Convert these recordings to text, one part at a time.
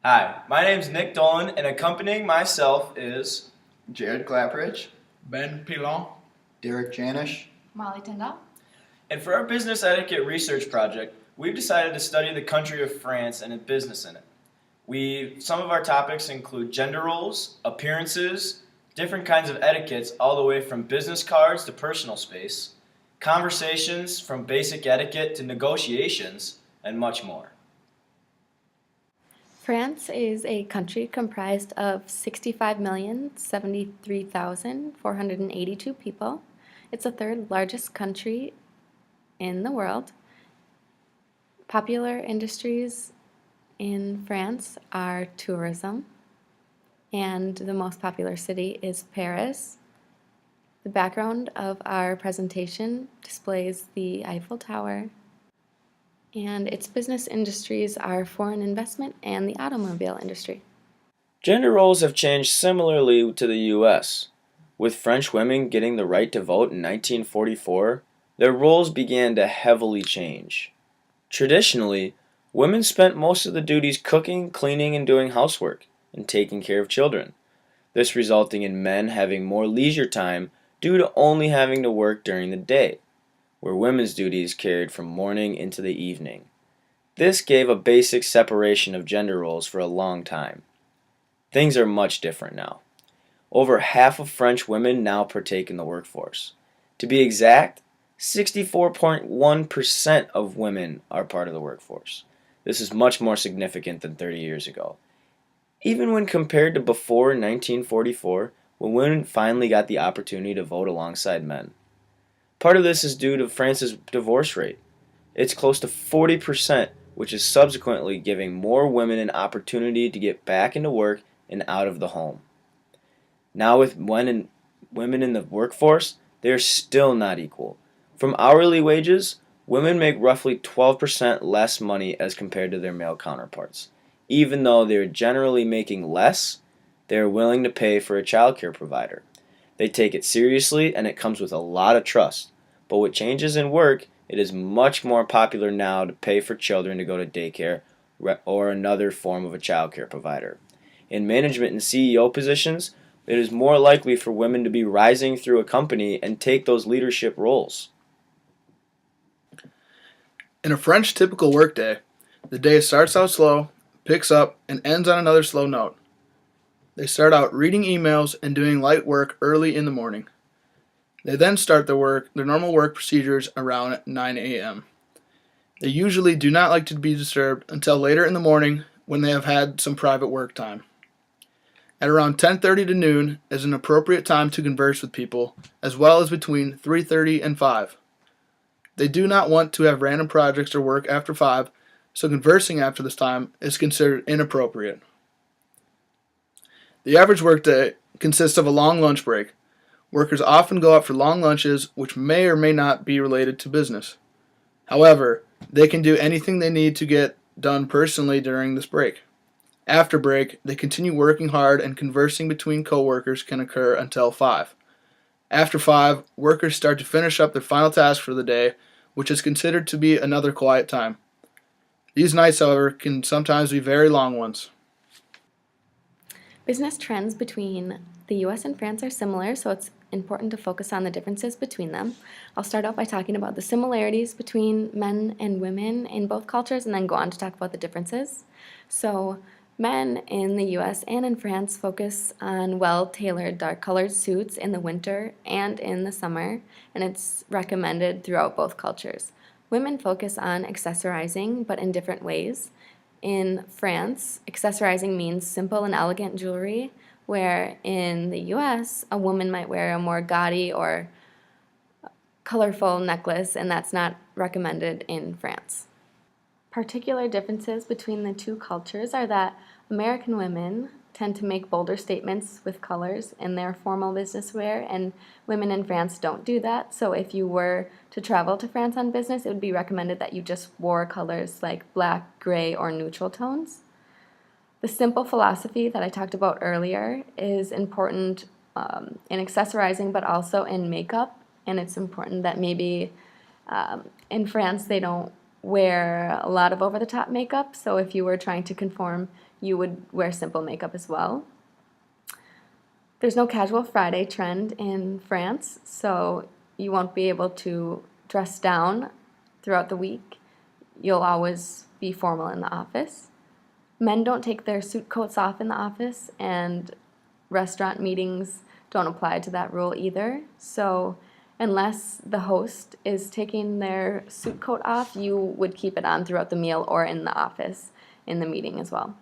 Hi, my name's Nick Dolan, and accompanying myself is Jared Clapridge, Ben Pilon, Derek Janish. Molly Tyndall. And for our business etiquette research project, we've decided to study the country of France and its business in it. Some of our topics include gender roles, appearances, different kinds of etiquettes all the way from business cards to personal space, conversations from basic etiquette to negotiations, and much more. France is a country comprised of 65,073,482 people. It's the third largest country in the world. Popular industries in France are tourism, and the most popular city is Paris. The background of our presentation displays the Eiffel Tower, and its business industries are foreign investment and the automobile industry. Gender roles have changed similarly to the U.S. With French women getting the right to vote in 1944, their roles began to heavily change. Traditionally, women spent most of the duties cooking, cleaning, and doing housework, and taking care of children, this resulting in men having more leisure time due to only having to work during the day, where women's duties carried from morning into the evening. This gave a basic separation of gender roles for a long time. Things are much different now. Over half of French women now partake in the workforce. To be exact, 64.1% of women are part of the workforce. This is much more significant than 30 years ago. Even when compared to before 1944, when women finally got the opportunity to vote alongside men. Part of this is due to France's divorce rate. It's close to 40%, which is subsequently giving more women an opportunity to get back into work and out of the home. Now with women in the workforce, they are still not equal. From hourly wages, women make roughly 12% less money as compared to their male counterparts. Even though they are generally making less, they are willing to pay for a childcare provider. They take it seriously and it comes with a lot of trust. But with changes in work, it is much more popular now to pay for children to go to daycare or another form of a childcare provider. In management and CEO positions, it is more likely for women to be rising through a company and take those leadership roles. In a French typical workday, the day starts out slow, picks up, and ends on another slow note. They start out reading emails and doing light work early in the morning. They then start their normal work procedures around 9 a.m. They usually do not like to be disturbed until later in the morning when they have had some private work time. At around 10:30 to noon is an appropriate time to converse with people, as well as between 3:30 and 5. They do not want to have random projects or work after 5, so conversing after this time is considered inappropriate. The average workday consists of a long lunch break. Workers often go out for long lunches, which may or may not be related to business. However, they can do anything they need to get done personally during this break. After break, they continue working hard and conversing between coworkers can occur until 5. After 5, workers start to finish up their final task for the day, which is considered to be another quiet time. These nights, however, can sometimes be very long ones. Business trends between the US and France are similar, so it's important to focus on the differences between them. I'll start out by talking about the similarities between men and women in both cultures and then go on to talk about the differences. So, men in the US and in France focus on well-tailored dark-colored suits in the winter and in the summer, and it's recommended throughout both cultures. Women focus on accessorizing, but in different ways. In France, accessorizing means simple and elegant jewelry, where in the US, a woman might wear a more gaudy or colorful necklace, and that's not recommended in France. Particular differences between the two cultures are that American women tend to make bolder statements with colors in their formal business wear, and women in France don't do that. So if you were to travel to France on business, it would be recommended that you just wore colors like black, gray, or neutral tones. The simple philosophy that I talked about earlier is important in accessorizing, but also in makeup, and it's important that maybe in France they don't wear a lot of over-the-top makeup, so if you were trying to conform, you would wear simple makeup as well. There's no casual Friday trend in France, so you won't be able to dress down throughout the week. You'll always be formal in the office. Men don't take their suit coats off in the office, and restaurant meetings don't apply to that rule either. So unless the host is taking their suit coat off, you would keep it on throughout the meal or in the office in the meeting as well.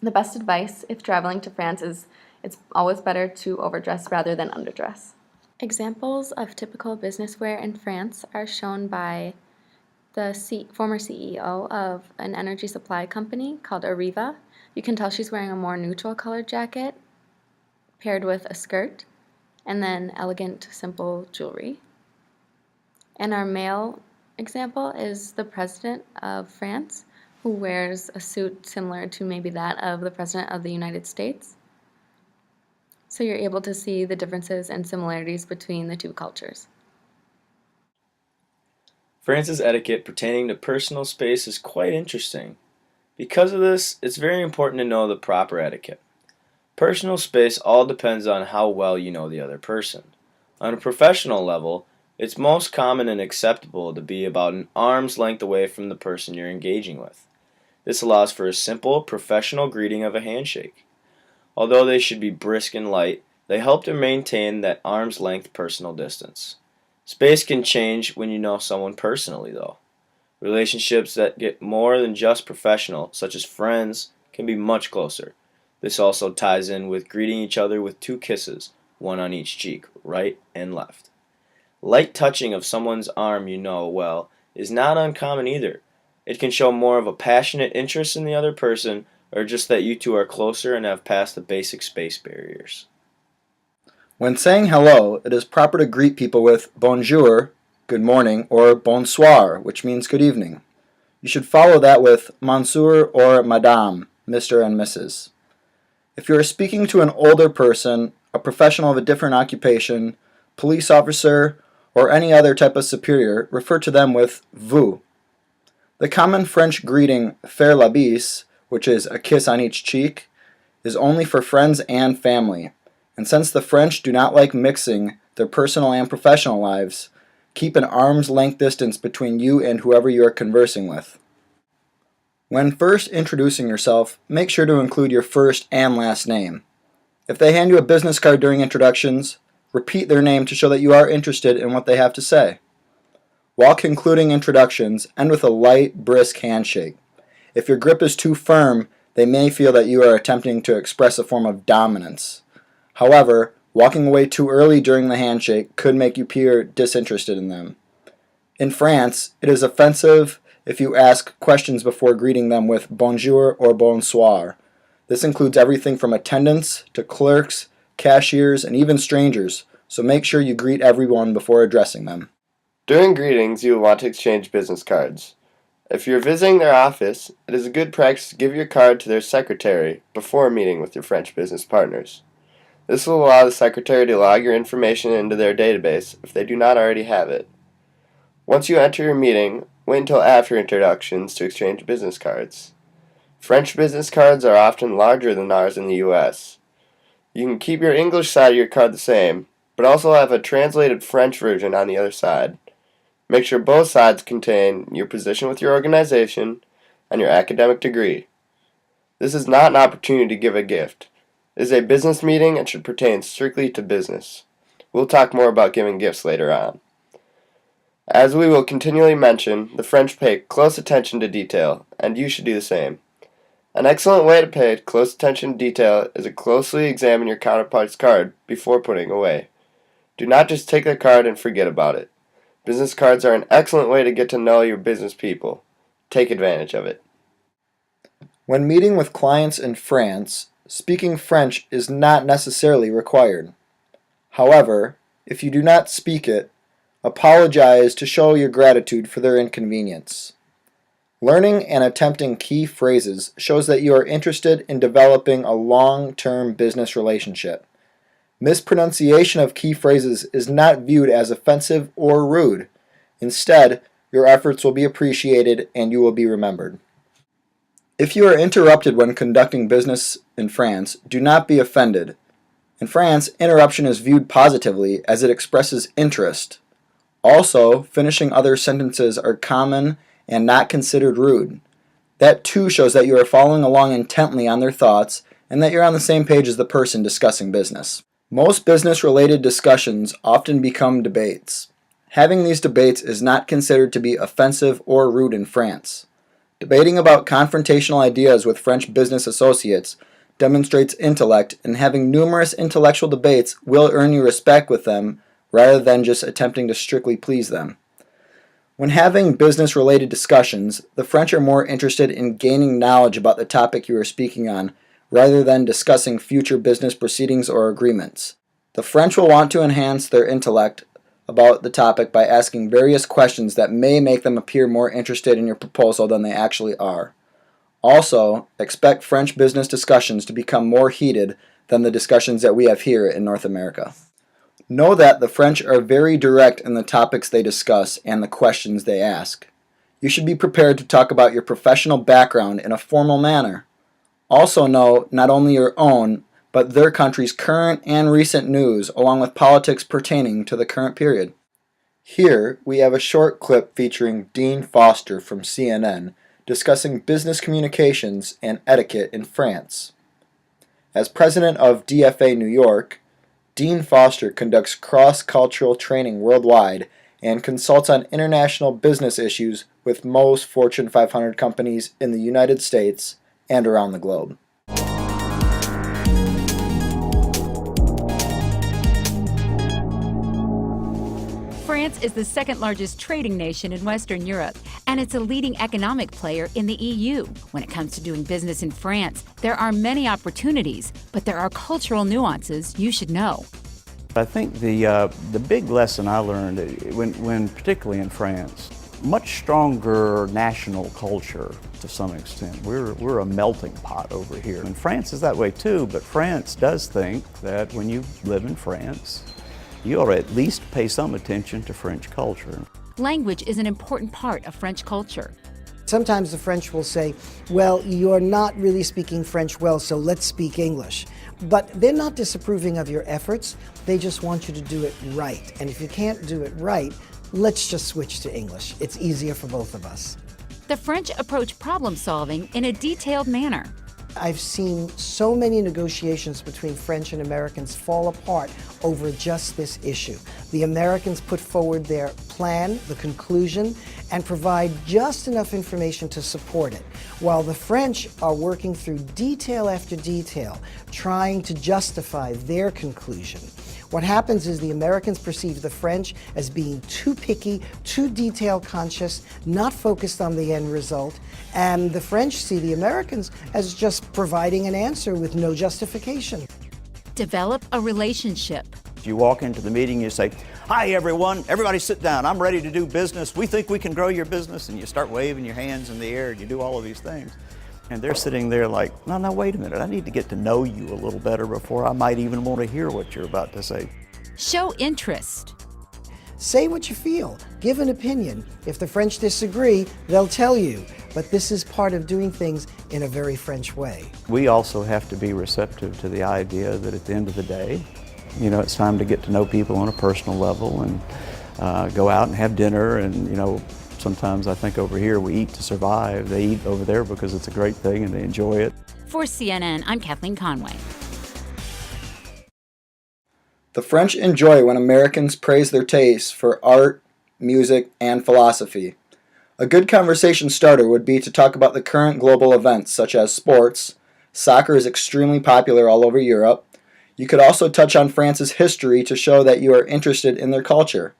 The best advice if traveling to France is it's always better to overdress rather than underdress. Examples of typical business wear in France are shown by the former CEO of an energy supply company called Arriva. You can tell she's wearing a more neutral colored jacket paired with a skirt and then elegant, simple jewelry. And our male example is the president of France, who wears a suit similar to maybe that of the president of the United States. So you're able to see the differences and similarities between the two cultures. France's etiquette pertaining to personal space is quite interesting. Because of this, it's very important to know the proper etiquette. Personal space all depends on how well you know the other person. On a professional level, it's most common and acceptable to be about an arm's length away from the person you're engaging with. This allows for a simple, professional greeting of a handshake. Although they should be brisk and light, they help to maintain that arm's length personal distance. Space can change when you know someone personally, though. Relationships that get more than just professional, such as friends, can be much closer. This also ties in with greeting each other with 2 kisses, one on each cheek, right and left. Light touching of someone's arm you know well is not uncommon either. It can show more of a passionate interest in the other person, or just that you two are closer and have passed the basic space barriers. When saying hello, it is proper to greet people with bonjour, good morning, or bonsoir, which means good evening. You should follow that with monsieur or madame, Mr. and Mrs. If you are speaking to an older person, a professional of a different occupation, police officer, or any other type of superior, refer to them with vous. The common French greeting faire la bise, which is a kiss on each cheek, is only for friends and family. And since the French do not like mixing their personal and professional lives, keep an arm's length distance between you and whoever you are conversing with. When first introducing yourself, make sure to include your first and last name. If they hand you a business card during introductions, repeat their name to show that you are interested in what they have to say. While concluding introductions, end with a light, brisk handshake. If your grip is too firm, they may feel that you are attempting to express a form of dominance. However, walking away too early during the handshake could make you appear disinterested in them. In France, it is offensive if you ask questions before greeting them with bonjour or bonsoir. This includes everything from attendants to clerks, cashiers, and even strangers, so make sure you greet everyone before addressing them. During greetings, you will want to exchange business cards. If you're visiting their office, it is a good practice to give your card to their secretary before meeting with your French business partners. This will allow the secretary to log your information into their database if they do not already have it. Once you enter your meeting, wait until after introductions to exchange business cards. French business cards are often larger than ours in the US. You can keep your English side of your card the same, but also have a translated French version on the other side. Make sure both sides contain your position with your organization and your academic degree. This is not an opportunity to give a gift. It is a business meeting and should pertain strictly to business. We'll talk more about giving gifts later on. As we will continually mention, the French pay close attention to detail, and you should do the same. An excellent way to pay close attention to detail is to closely examine your counterpart's card before putting it away. Do not just take their card and forget about it. Business cards are an excellent way to get to know your business people. Take advantage of it. When meeting with clients in France, speaking French is not necessarily required. However, if you do not speak it, apologize to show your gratitude for their inconvenience. Learning and attempting key phrases shows that you are interested in developing a long-term business relationship. Mispronunciation of key phrases is not viewed as offensive or rude. Instead, Your efforts will be appreciated and you will be remembered. If you are interrupted when conducting business in France, do not be offended. In France, interruption is viewed positively as it expresses interest. Also, finishing other sentences are common and not considered rude. That too shows that you are following along intently on their thoughts and that you're on the same page as the person discussing business. Most business-related discussions often become debates. Having these debates is not considered to be offensive or rude in France. Debating about confrontational ideas with French business associates demonstrates intellect, and having numerous intellectual debates will earn you respect with them rather than just attempting to strictly please them. When having business-related discussions, the French are more interested in gaining knowledge about the topic you are speaking on rather than discussing future business proceedings or agreements. The French will want to enhance their intellect about the topic by asking various questions that may make them appear more interested in your proposal than they actually are. Also, expect French business discussions to become more heated than the discussions that we have here in North America. Know that the French are very direct in the topics they discuss and the questions they ask. You should be prepared to talk about your professional background in a formal manner. Also know not only your own, but their country's current and recent news, along with politics pertaining to the current period. Here, we have a short clip featuring Dean Foster from CNN discussing business communications and etiquette in France. As president of DFA New York, Dean Foster conducts cross-cultural training worldwide and consults on international business issues with most Fortune 500 companies in the United States and around the globe. France is the second largest trading nation in Western Europe, and it's a leading economic player in the EU. When it comes to doing business in France, there are many opportunities, but there are cultural nuances you should know. I think the big lesson I learned, when particularly in France, much stronger national culture to some extent. We're a melting pot over here. And France is that way too, but France does think that when you live in France, you ought to at least pay some attention to French culture. Language is an important part of French culture. Sometimes the French will say, well, you're not really speaking French well, so let's speak English. But they're not disapproving of your efforts, they just want you to do it right. And if you can't do it right, let's just switch to English. It's easier for both of us. The French approach problem solving in a detailed manner. I've seen so many negotiations between French and Americans fall apart over just this issue. The Americans put forward their plan, the conclusion, and provide just enough information to support it, while the French are working through detail after detail, trying to justify their conclusion. What happens is the Americans perceive the French as being too picky, too detail conscious, not focused on the end result, and the French see the Americans as just providing an answer with no justification. Develop a relationship. If you walk into the meeting, you say, "Hi everyone, everybody sit down, I'm ready to do business. We think we can grow your business," and you start waving your hands in the air and you do all of these things. And they're sitting there like, no, wait a minute, I need to get to know you a little better before I might even want to hear what you're about to say. Show interest. Say what you feel, give an opinion. If the French disagree, they'll tell you. But this is part of doing things in a very French way. We also have to be receptive to the idea that at the end of the day, it's time to get to know people on a personal level and go out and have dinner and, sometimes I think over here we eat to survive. They eat over there because it's a great thing and they enjoy it. For CNN, I'm Kathleen Conway. The French enjoy when Americans praise their taste for art, music, and philosophy. A good conversation starter would be to talk about the current global events such as sports. Soccer is extremely popular all over Europe. You could also touch on France's history to show that you are interested in their culture.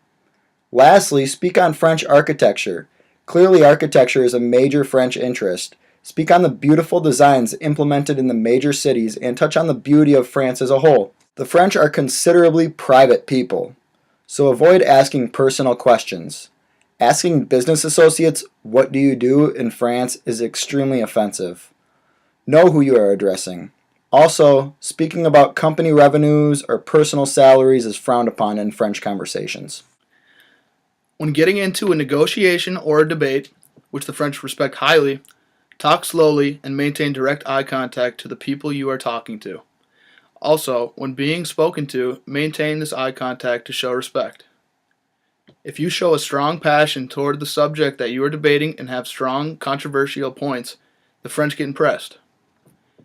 Lastly, speak on French architecture. Clearly, architecture is a major French interest. Speak on the beautiful designs implemented in the major cities and touch on the beauty of France as a whole. The French are considerably private people, so avoid asking personal questions. Asking business associates, "What do you do in France?" is extremely offensive. Know who you are addressing. Also, speaking about company revenues or personal salaries is frowned upon in French conversations. When getting into a negotiation or a debate, which the French respect highly, talk slowly and maintain direct eye contact to the people you are talking to. Also, when being spoken to, maintain this eye contact to show respect. If you show a strong passion toward the subject that you are debating and have strong controversial points, the French get impressed.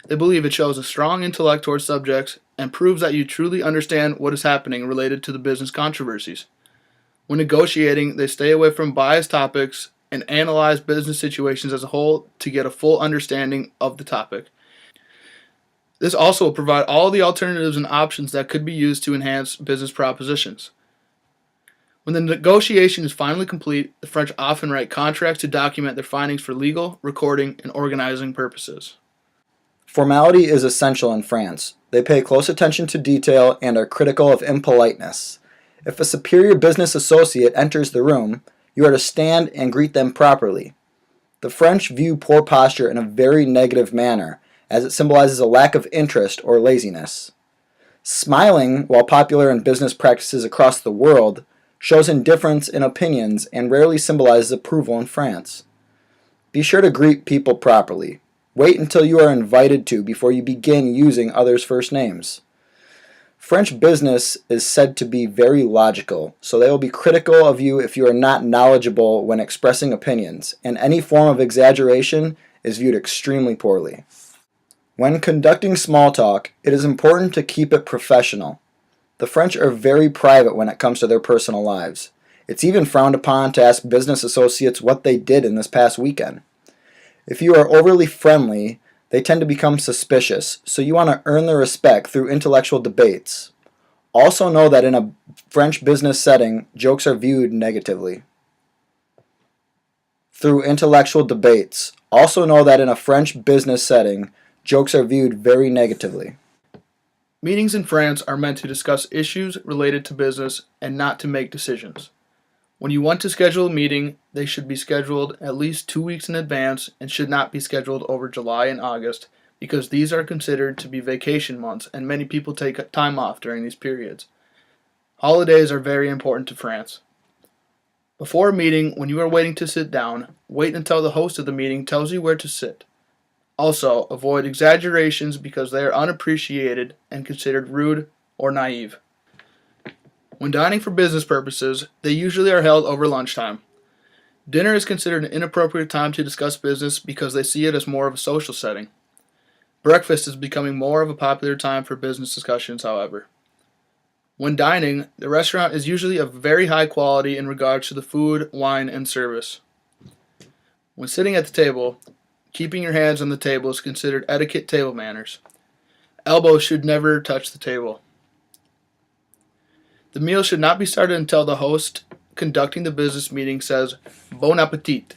They believe it shows a strong intellect towards subjects and proves that you truly understand what is happening related to the business controversies. When negotiating, they stay away from biased topics and analyze business situations as a whole to get a full understanding of the topic. This also will provide all the alternatives and options that could be used to enhance business propositions. When the negotiation is finally complete, the French often write contracts to document their findings for legal, recording, and organizing purposes. Formality is essential in France. They pay close attention to detail and are critical of impoliteness. If a superior business associate enters the room, you are to stand and greet them properly. The French view poor posture in a very negative manner, as it symbolizes a lack of interest or laziness. Smiling, while popular in business practices across the world, shows indifference in opinions and rarely symbolizes approval in France. Be sure to greet people properly. Wait until you are invited to before you begin using others' first names. French business is said to be very logical, so they will be critical of you if you are not knowledgeable when expressing opinions, and any form of exaggeration is viewed extremely poorly. When conducting small talk, it is important to keep it professional. The French are very private when it comes to their personal lives. It's even frowned upon to ask business associates what they did in this past weekend. If you are overly friendly, they tend to become suspicious, so you want to earn their respect through intellectual debates. Also know that in a French business setting, jokes are viewed negatively. Through intellectual debates. Also know that in a French business setting, jokes are viewed very negatively. Meetings in France are meant to discuss issues related to business and not to make decisions. When you want to schedule a meeting, they should be scheduled at least 2 weeks in advance and should not be scheduled over July and August because these are considered to be vacation months and many people take time off during these periods. Holidays are very important to France. Before a meeting, when you are waiting to sit down, wait until the host of the meeting tells you where to sit. Also, avoid exaggerations because they are unappreciated and considered rude or naive. When dining for business purposes, they usually are held over lunchtime. Dinner is considered an inappropriate time to discuss business because they see it as more of a social setting. Breakfast is becoming more of a popular time for business discussions, however. When dining, the restaurant is usually of very high quality in regards to the food, wine, and service. When sitting at the table, keeping your hands on the table is considered etiquette table manners. Elbows should never touch the table. The meal should not be started until the host conducting the business meeting says, "Bon appetit."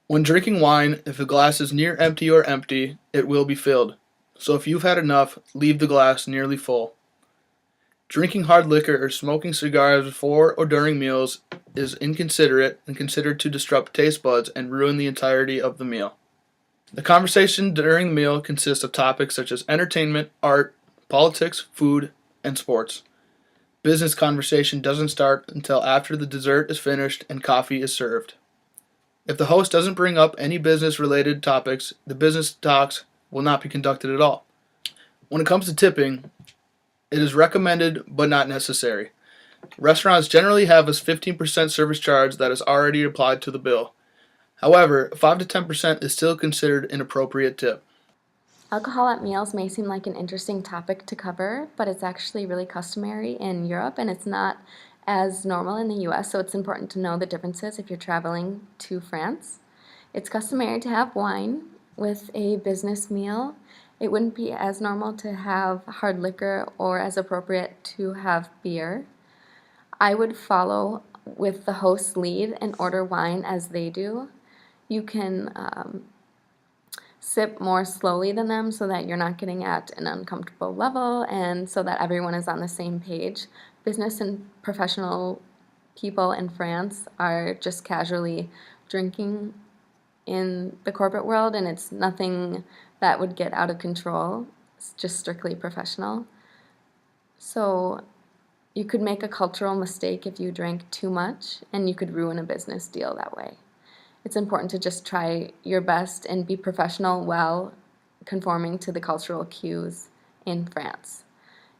When drinking wine, if the glass is near empty or empty, it will be filled. So if you've had enough, leave the glass nearly full. Drinking hard liquor or smoking cigars before or during meals is inconsiderate and considered to disrupt taste buds and ruin the entirety of the meal. The conversation during the meal consists of topics such as entertainment, art, politics, food, and sports. Business conversation doesn't start until after the dessert is finished and coffee is served. If the host doesn't bring up any business-related topics, the business talks will not be conducted at all. When it comes to tipping, it is recommended but not necessary. Restaurants generally have a 15% service charge that is already applied to the bill. However, 5 to 10% is still considered an appropriate tip. Alcohol at meals may seem like an interesting topic to cover, but it's actually really customary in Europe and it's not as normal in the US, so it's important to know the differences if you're traveling to France. It's customary to have wine with a business meal. It wouldn't be as normal to have hard liquor or as appropriate to have beer. I would follow with the host's lead and order wine as they do. You can sip more slowly than them so that you're not getting at an uncomfortable level and so that everyone is on the same page. Business and professional people in France are just casually drinking in the corporate world, and it's nothing that would get out of control. It's just strictly professional. So You could make a cultural mistake if you drank too much, and you could ruin a business deal that way. It's important to just try your best and be professional while conforming to the cultural cues in France.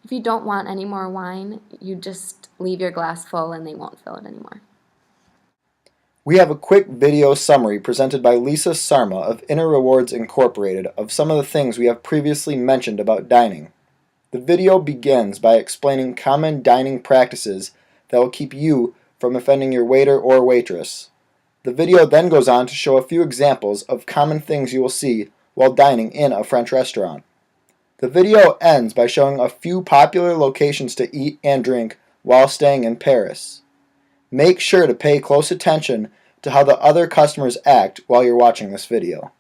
If you don't want any more wine, you just leave your glass full and they won't fill it anymore. We have a quick video summary presented by Lisa Sarma of Inner Rewards Incorporated of some of the things we have previously mentioned about dining. The video begins by explaining common dining practices that will keep you from offending your waiter or waitress. The video then goes on to show a few examples of common things you will see while dining in a French restaurant. The video ends by showing a few popular locations to eat and drink while staying in Paris. Make sure to pay close attention to how the other customers act while you're watching this video.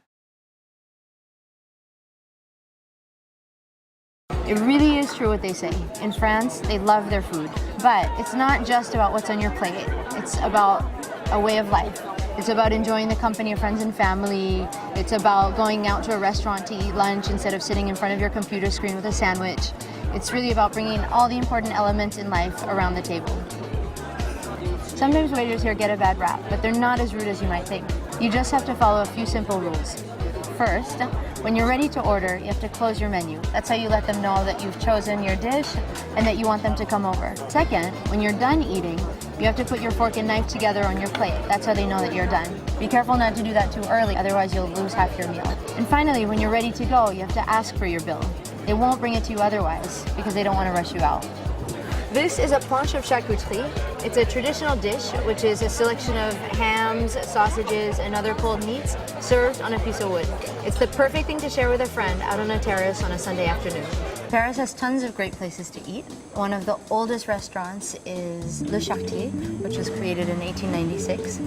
It really is true what they say. In France, they love their food. But it's not just about what's on your plate. It's about a way of life. It's about enjoying the company of friends and family. It's about going out to a restaurant to eat lunch instead of sitting in front of your computer screen with a sandwich. It's really about bringing all the important elements in life around the table. Sometimes waiters here get a bad rap, but they're not as rude as you might think. You just have to follow a few simple rules. First, when you're ready to order, you have to close your menu. That's how you let them know that you've chosen your dish and that you want them to come over. Second, when you're done eating, you have to put your fork and knife together on your plate. That's how they know that you're done. Be careful not to do that too early, otherwise you'll lose half your meal. And finally, when you're ready to go, you have to ask for your bill. They won't bring it to you otherwise, because they don't want to rush you out. This is a planche of charcuterie. It's a traditional dish, which is a selection of hams, sausages, and other cold meats served on a piece of wood. It's the perfect thing to share with a friend out on a terrace on a Sunday afternoon. Paris has tons of great places to eat. One of the oldest restaurants is Le Chartier, which was created in 1896.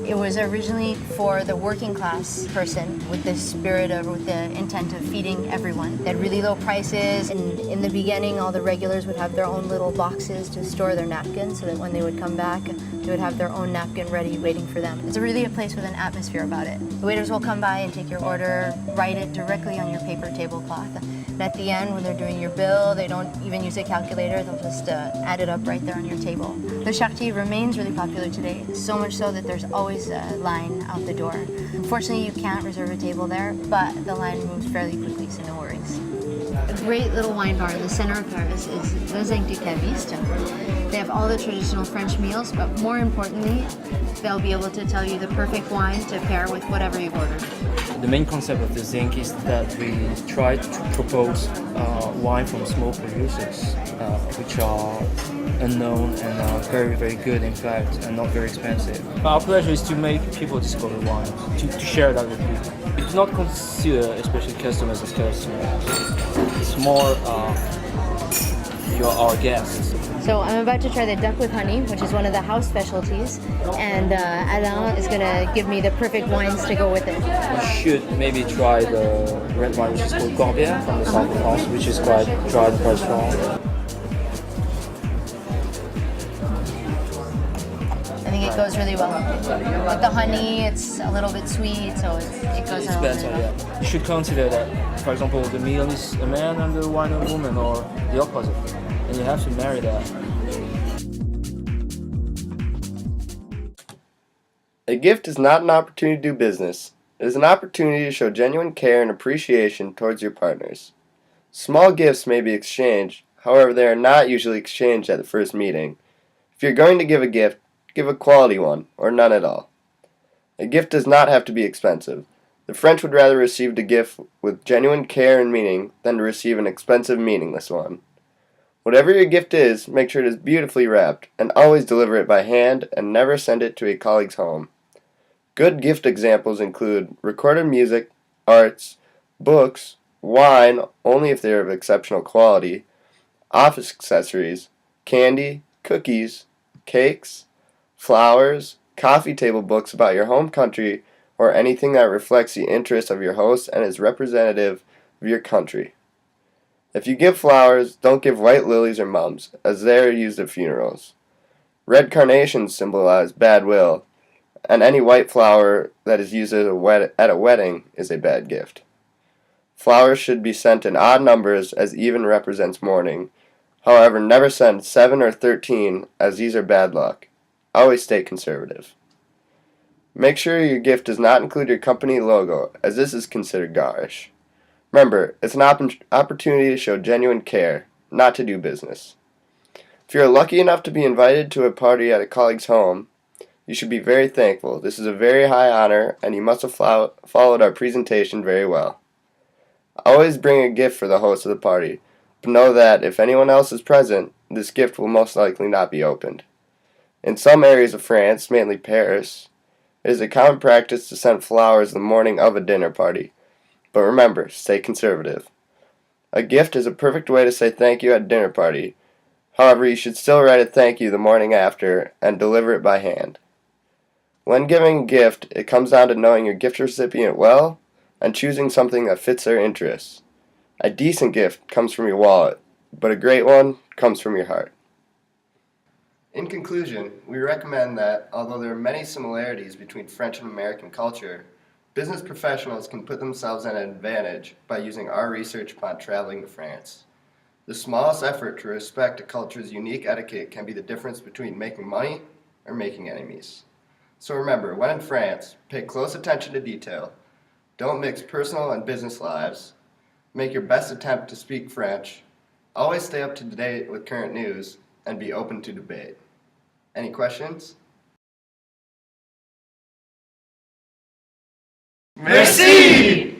It was originally for the working class person with the spirit of, with the intent of feeding everyone. They had really low prices, and in the beginning all the regulars would have their own little boxes to store their napkins so that when they would come back, they would have their own napkin ready waiting for them. It's really a place with an atmosphere about it. The waiters will come by and take your order, write it directly on your paper tablecloth. And at the end, when they're doing your bill, they don't even use a calculator, they'll just add it up right there on your table. Le Chartier remains really popular today, so much so that there's always a line out the door. Unfortunately, you can't reserve a table there, but the line moves fairly quickly, so no worries. A great little wine bar in the center of Paris is Les Zinc du Caviste. They have all the traditional French meals, but more importantly, they'll be able to tell you the perfect wine to pair with whatever you've ordered. The main concept of the Zinc is that we try to propose wine from small producers, which are unknown and are very, very good, in fact, and not very expensive. Our pleasure is to make people discover wine, to share that with people. We do not consider, especially customers, as customers. It's more you're our guests. So I'm about to try the duck with honey, which is one of the house specialties, and Alain is going to give me the perfect wines to go with it. You should maybe try the red wine, which is called Corbière from the south of France, which is quite dry and quite strong. I think it goes really well. With the honey, it's a little bit sweet, so it goes It's on. better, yeah. You should consider that, for example, the meal is a man and the wine a woman, or the opposite. And you have to marry that. A gift is not an opportunity to do business. It is an opportunity to show genuine care and appreciation towards your partners. Small gifts may be exchanged, however they are not usually exchanged at the first meeting. If you're going to give a gift, give a quality one, or none at all. A gift does not have to be expensive. The French would rather receive a gift with genuine care and meaning than to receive an expensive, meaningless one. Whatever your gift is, make sure it is beautifully wrapped, and always deliver it by hand and never send it to a colleague's home. Good gift examples include recorded music, arts, books, wine, only if they are of exceptional quality, office accessories, candy, cookies, cakes, flowers, coffee table books about your home country, or anything that reflects the interests of your host and is representative of your country. If you give flowers, don't give white lilies or mums, as they are used at funerals. Red carnations symbolize bad will, and any white flower that is used at a wedding is a bad gift. Flowers should be sent in odd numbers, as even represents mourning. However, never send 7 or 13, as these are bad luck. Always stay conservative. Make sure your gift does not include your company logo, as this is considered garish. Remember, it's an opportunity to show genuine care, not to do business. If you are lucky enough to be invited to a party at a colleague's home, you should be very thankful. This is a very high honor, and you must have followed our presentation very well. Always bring a gift for the host of the party, but know that if anyone else is present, this gift will most likely not be opened. In some areas of France, mainly Paris, it is a common practice to send flowers the morning of a dinner party. But remember, stay conservative. A gift is a perfect way to say thank you at a dinner party. However, you should still write a thank you the morning after and deliver it by hand. When giving a gift, it comes down to knowing your gift recipient well and choosing something that fits their interests. A decent gift comes from your wallet, but a great one comes from your heart. In conclusion, we recommend that, although there are many similarities between French and American culture, business professionals can put themselves at an advantage by using our research upon traveling to France. The smallest effort to respect a culture's unique etiquette can be the difference between making money or making enemies. So remember, when in France, pay close attention to detail, don't mix personal and business lives, make your best attempt to speak French, always stay up to date with current news, and be open to debate. Any questions? Merci!